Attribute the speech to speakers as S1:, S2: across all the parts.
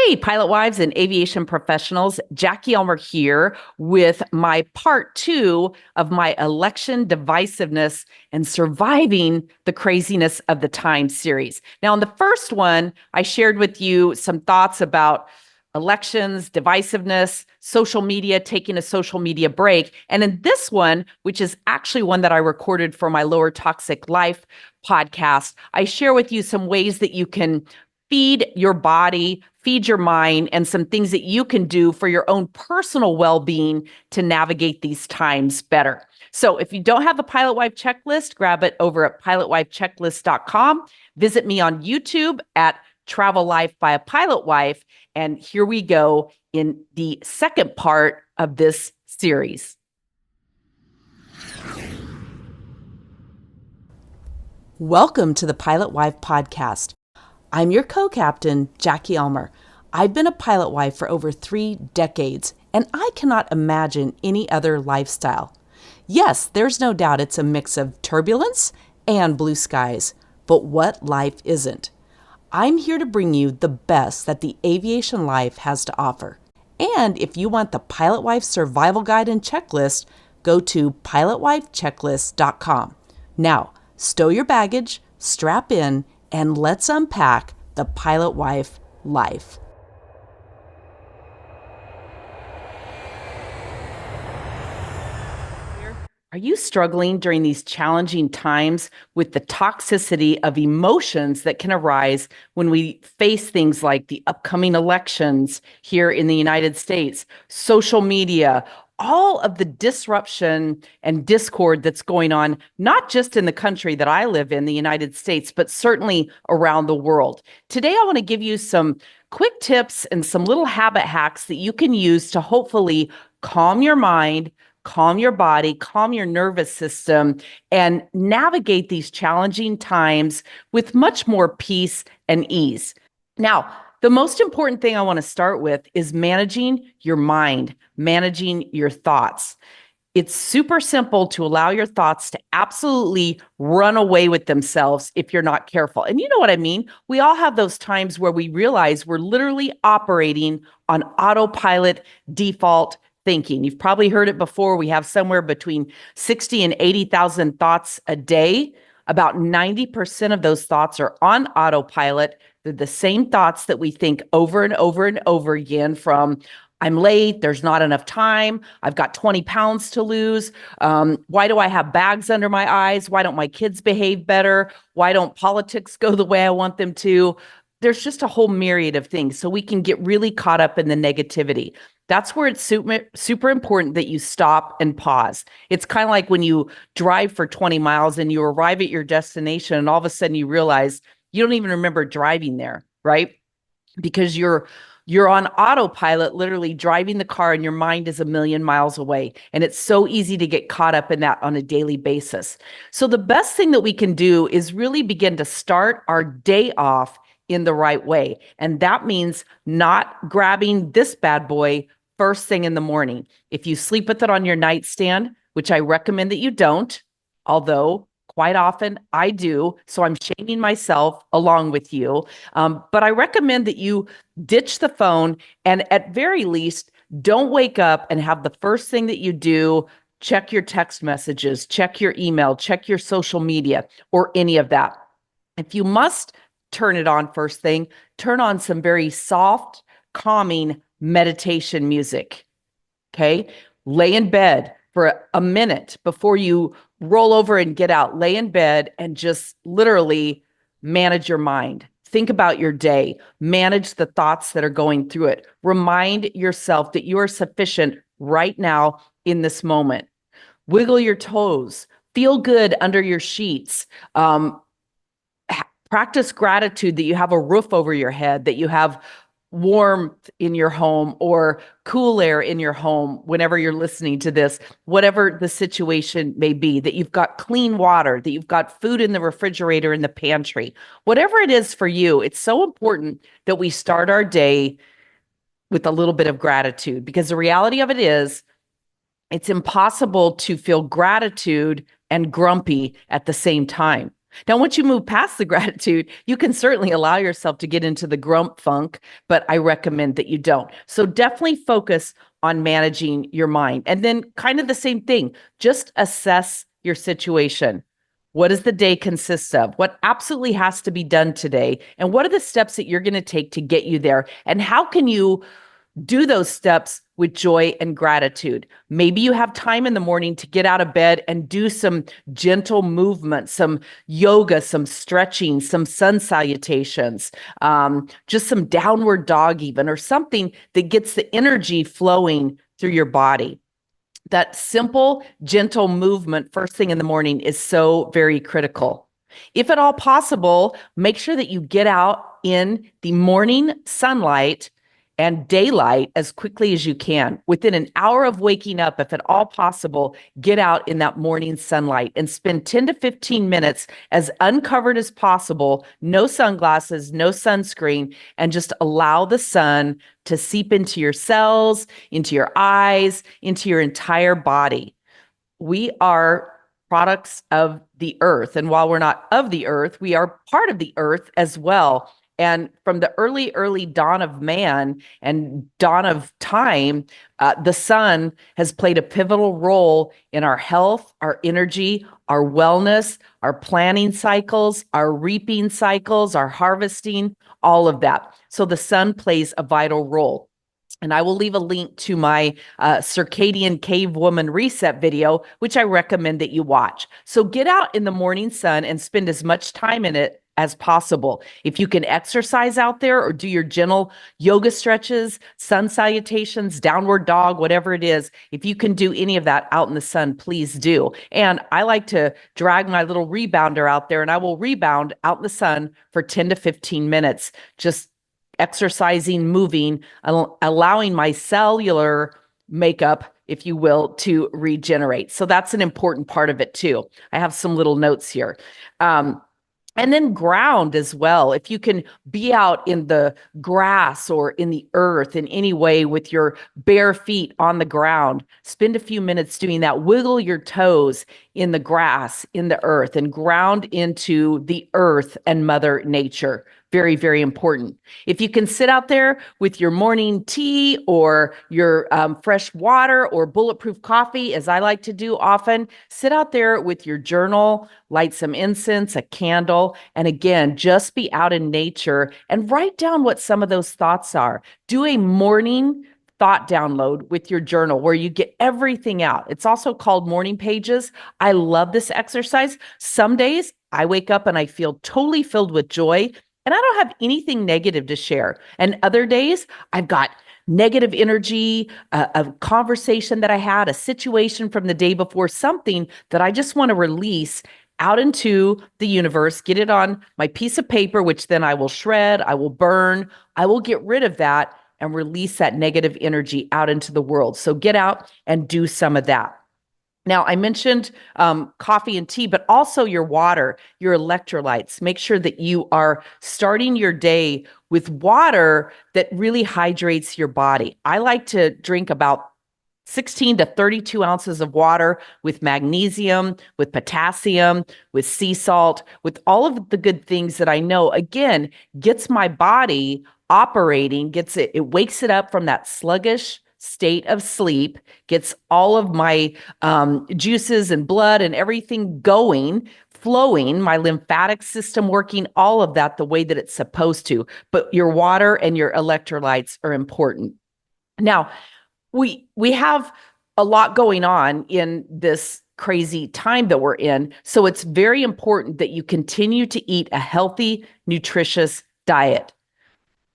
S1: Hey, pilot wives and aviation professionals, Jackie Elmer here with my part two of my election divisiveness and surviving the craziness of the time series. Now, in the first one, I shared with you some thoughts about elections, divisiveness, social media, taking a social media break. And in this one, which is actually one that I recorded for my Lower Toxic Life podcast, I share with you some ways that you can feed your body, feed your mind, and some things that you can do for your own personal well-being to navigate these times better. So if you don't have the Pilot Wife checklist, grab it over at pilotwifechecklist.com. Visit me on YouTube at Travel Life by a Pilot Wife. And here we go in the second part of this series. Welcome to the Pilot Wife podcast. I'm your co-captain, Jackie Elmer. I've been a pilot wife for over 3 decades, and I cannot imagine any other lifestyle. Yes, there's no doubt it's a mix of turbulence and blue skies, but what life isn't? I'm here to bring you the best that the aviation life has to offer. And if you want the Pilot Wife survival guide and checklist, go to pilotwifechecklist.com. Now, stow your baggage, strap in, and let's unpack the Pilot Wife life. Are you struggling during these challenging times with the toxicity of emotions that can arise when we face things like the upcoming elections here in the United States, social media, all of the disruption and discord that's going on, not just in the country that I live in, the United States, but certainly around the world? Today, I want to give you some quick tips and some little habit hacks that you can use to hopefully calm your mind, calm your body, calm your nervous system, and navigate these challenging times with much more peace and ease. Now, the most important thing I want to start with is managing your mind, managing your thoughts. It's super simple to allow your thoughts to absolutely run away with themselves if you're not careful. And you know what I mean? We all have those times where we realize we're literally operating on autopilot default thinking. You've probably heard it before. We have somewhere between 60 and 80,000 thoughts a day. About 90% of those thoughts are on autopilot. They're the same thoughts that we think over and over and over again, from I'm late, there's not enough time, I've got 20 pounds to lose, why do I have bags under my eyes, why don't my kids behave better, why don't politics go the way I want them to? There's just a whole myriad of things. So we can get really caught up in the negativity. That's where it's super important that you stop and pause. It's kind of like when you drive for 20 miles and you arrive at your destination and all of a sudden you realize you don't even remember driving there, right? Because you're on autopilot, literally driving the car, and your mind is a million miles away. And it's so easy to get caught up in that on a daily basis. So the best thing that we can do is really begin to start our day off in the right way. And that means not grabbing this bad boy first thing in the morning. If you sleep with it on your nightstand, which I recommend that you don't, although quite often I do, so I'm shaming myself along with you. But I recommend that you ditch the phone, and at very least, don't wake up and have the first thing that you do check your text messages, check your email, check your social media, or any of that. If you must turn it on first thing, turn on some very soft, calming meditation music. Okay? Lay in bed for a minute before you roll over and get out. Lay in bed and just literally manage your mind. Think about your day. Manage the thoughts that are going through it. Remind yourself that you are sufficient right now in this moment. Wiggle your toes. Feel good under your sheets. Practice gratitude that you have a roof over your head, that you have warmth in your home or cool air in your home whenever you're listening to this, whatever the situation may be, that you've got clean water, that you've got food in the refrigerator, in the pantry, whatever it is for you. It's so important that we start our day with a little bit of gratitude, because the reality of it is it's impossible to feel gratitude and grumpy at the same time. Now, once you move past the gratitude, you can certainly allow yourself to get into the grump funk, but I recommend that you don't. So definitely focus on managing your mind. And then kind of the same thing, just assess your situation. What does the day consist of? What absolutely has to be done today? And what are the steps that you're going to take to get you there? And how can you do those steps with joy and gratitude? Maybe you have time in the morning to get out of bed and do some gentle movement, some yoga, some stretching, some sun salutations, just some downward dog even, or something that gets the energy flowing through your body. That simple, gentle movement first thing in the morning is so very critical. If at all possible, make sure that you get out in the morning sunlight and daylight as quickly as you can. Within an hour of waking up, if at all possible, get out in that morning sunlight and spend 10 to 15 minutes as uncovered as possible, no sunglasses, no sunscreen, and just allow the sun to seep into your cells, into your eyes, into your entire body. We are products of the earth. And while we're not of the earth, we are part of the earth as well. And from the early dawn of man and dawn of time, the sun has played a pivotal role in our health, our energy, our wellness, our planning cycles, our reaping cycles, our harvesting, all of that. So the sun plays a vital role. And I will leave a link to my circadian cave woman reset video, which I recommend that you watch. So get out in the morning sun and spend as much time in it as possible. If you can exercise out there or do your gentle yoga stretches, sun salutations, downward dog, whatever it is, if you can do any of that out in the sun, please do. And I like to drag my little rebounder out there, and I will rebound out in the sun for 10 to 15 minutes, just exercising, moving, allowing my cellular makeup, if you will, to regenerate. So that's an important part of it too. I have some little notes here. And then ground as well. If you can be out in the grass or in the earth in any way with your bare feet on the ground, spend a few minutes doing that. Wiggle your toes in the grass, in the earth, and ground into the earth and Mother Nature. Very, very important. If you can sit out there with your morning tea or your fresh water or bulletproof coffee, as I like to do often, sit out there with your journal, light some incense, a candle, and again, just be out in nature and write down what some of those thoughts are. Do a morning thought download with your journal where you get everything out. It's also called morning pages. I love this exercise. Some days I wake up and I feel totally filled with joy, and I don't have anything negative to share. And other days, I've got negative energy, a conversation that I had, a situation from the day before, something that I just want to release out into the universe, get it on my piece of paper, which then I will shred, I will burn, I will get rid of that and release that negative energy out into the world. So get out and do some of that. Now, I mentioned coffee and tea, but also your water, your electrolytes. Make sure that you are starting your day with water that really hydrates your body. I like to drink about 16 to 32 ounces of water with magnesium, with potassium, with sea salt, with all of the good things that I know, again, gets my body operating, it wakes it up from that sluggish state of sleep, gets all of my juices and blood and everything going, flowing, my lymphatic system working, all of that the way that it's supposed to. But your water and your electrolytes are important. Now, we have a lot going on in this crazy time that we're in. So it's very important that you continue to eat a healthy, nutritious diet.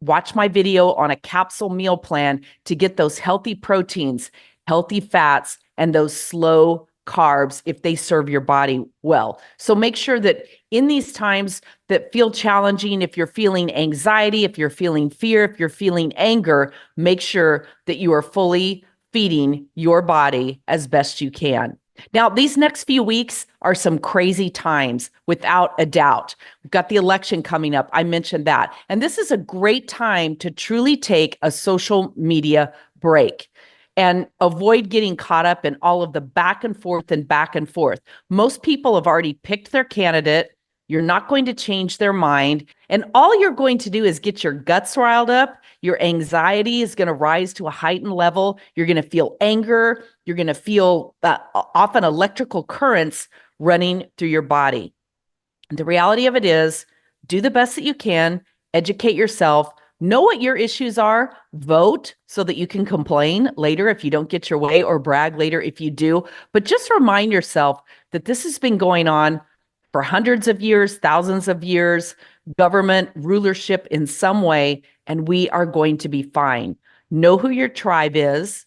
S1: Watch my video on a capsule meal plan to get those healthy proteins, healthy fats, and those slow carbs if they serve your body well. So make sure that in these times that feel challenging, if you're feeling anxiety, if you're feeling fear, if you're feeling anger, make sure that you are fully feeding your body as best you can. Now, these next few weeks are some crazy times, without a doubt. We've got the election coming up. I mentioned that. And this is a great time to truly take a social media break and avoid getting caught up in all of the back and forth and back and forth. Most people have already picked their candidate. You're not going to change their mind. And all you're going to do is get your guts riled up. Your anxiety is going to rise to a heightened level. You're going to feel anger. You're going to feel often electrical currents running through your body. The reality of it is, do the best that you can, educate yourself, know what your issues are, vote so that you can complain later if you don't get your way or brag later if you do. But just remind yourself that this has been going on for hundreds of years, thousands of years, government, rulership in some way, and we are going to be fine. Know who your tribe is.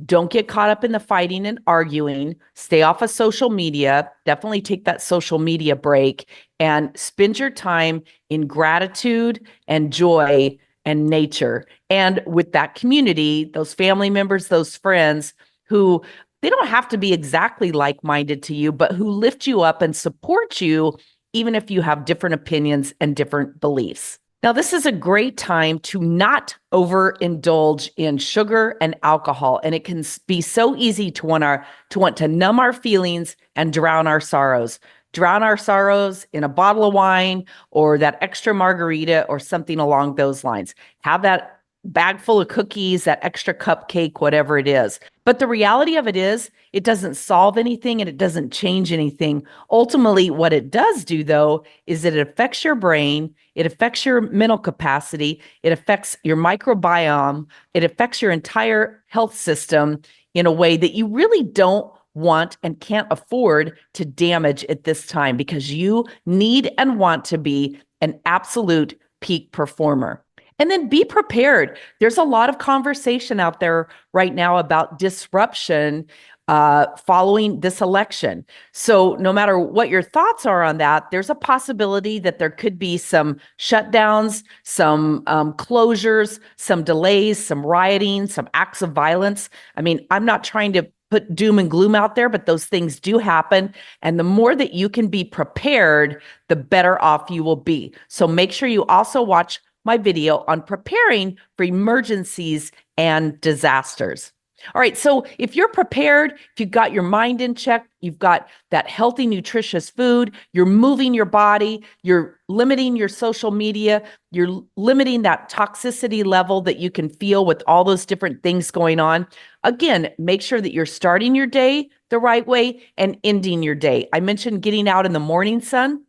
S1: Don't get caught up in the fighting and arguing. Stay off of social media. Definitely take that social media break and spend your time in gratitude and joy and nature. And with that community, those family members, those friends who they don't have to be exactly like-minded to you, but who lift you up and support you, even if you have different opinions and different beliefs. Now, this is a great time to not overindulge in sugar and alcohol, and it can be so easy to want to numb our feelings and drown our sorrows. Drown our sorrows in a bottle of wine or that extra margarita or something along those lines. Have that bag full of cookies, that extra cupcake, whatever it is. But the reality of it is, it doesn't solve anything and it doesn't change anything. Ultimately, what it does do, though, is that it affects your brain, it affects your mental capacity, it affects your microbiome, it affects your entire health system in a way that you really don't want and can't afford to damage at this time, because you need and want to be an absolute peak performer. And then be prepared. There's a lot of conversation out there right now about disruption following this election. So no matter what your thoughts are on that, there's a possibility that there could be some shutdowns, some closures, some delays, some rioting, some acts of violence. I mean, I'm not trying to put doom and gloom out there, but those things do happen. And the more that you can be prepared, the better off you will be. So make sure you also watch my video on preparing for emergencies and disasters. All right, so if you're prepared, if you've got your mind in check, you've got that healthy, nutritious food, you're moving your body, you're limiting your social media, you're limiting that toxicity level that you can feel with all those different things going on. Again, make sure that you're starting your day the right way and ending your day. I mentioned getting out in the morning sun.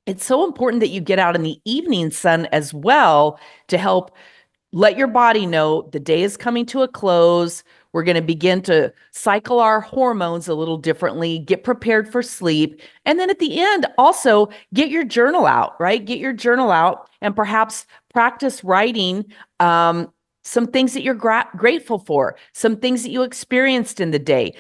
S1: It's so important that you get out in the evening sun as well to help let your body know the day is coming to a close. We're going to begin to cycle our hormones a little differently, get prepared for sleep. And then at the end, also get your journal out, right? Get your journal out and perhaps practice writing some things that you're grateful for, some things that you experienced in the day.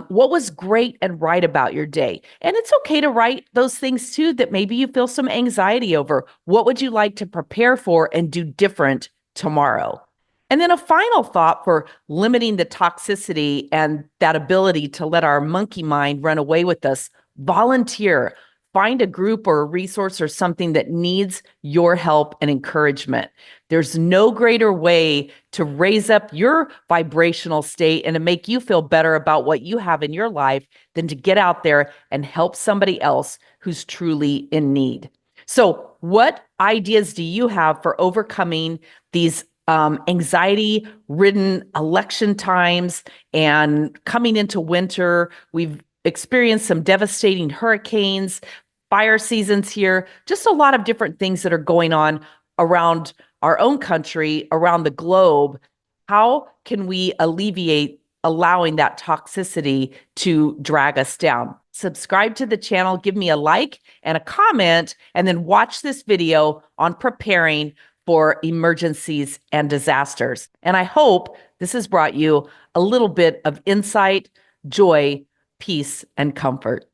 S1: What was great and right about your day? And it's okay to write those things too that maybe you feel some anxiety over. What would you like to prepare for and do different tomorrow? And then a final thought for limiting the toxicity and that ability to let our monkey mind run away with us: volunteer. Find a group or a resource or something that needs your help and encouragement. There's no greater way to raise up your vibrational state and to make you feel better about what you have in your life than to get out there and help somebody else who's truly in need. So, what ideas do you have for overcoming these anxiety-ridden election times and coming into winter? We've experienced some devastating hurricanes, fire seasons here, just a lot of different things that are going on around our own country, around the globe. How can we alleviate allowing that toxicity to drag us down? Subscribe to the channel, give me a like and a comment, and then watch this video on preparing for emergencies and disasters. And I hope this has brought you a little bit of insight, joy, peace, and comfort.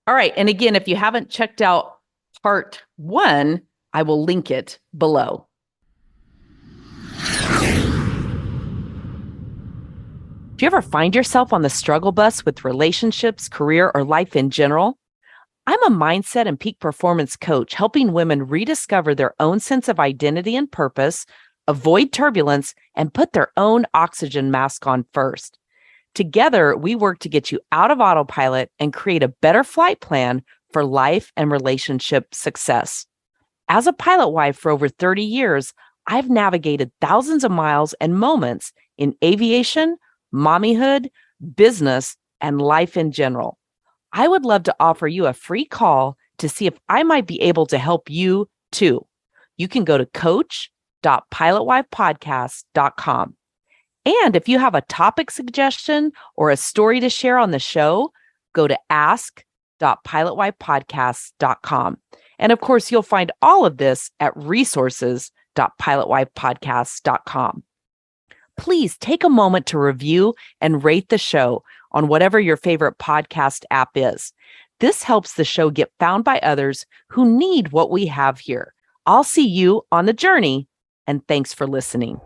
S1: All right. And again, if you haven't checked out part 1, I will link it below. Do you ever find yourself on the struggle bus with relationships, career, or life in general? I'm a mindset and peak performance coach, helping women rediscover their own sense of identity and purpose, avoid turbulence, and put their own oxygen mask on first. Together, we work to get you out of autopilot and create a better flight plan for life and relationship success. As a pilot wife for over 30 years, I've navigated thousands of miles and moments in aviation, mommyhood, business, and life in general. I would love to offer you a free call to see if I might be able to help you too. You can go to coach.pilotwifepodcast.com. And if you have a topic suggestion or a story to share on the show, go to ask.pilotwifepodcast.com. And of course, you'll find all of this at resources.pilotwifepodcast.com. Please take a moment to review and rate the show on whatever your favorite podcast app is. This helps the show get found by others who need what we have here. I'll see you on the journey, and thanks for listening.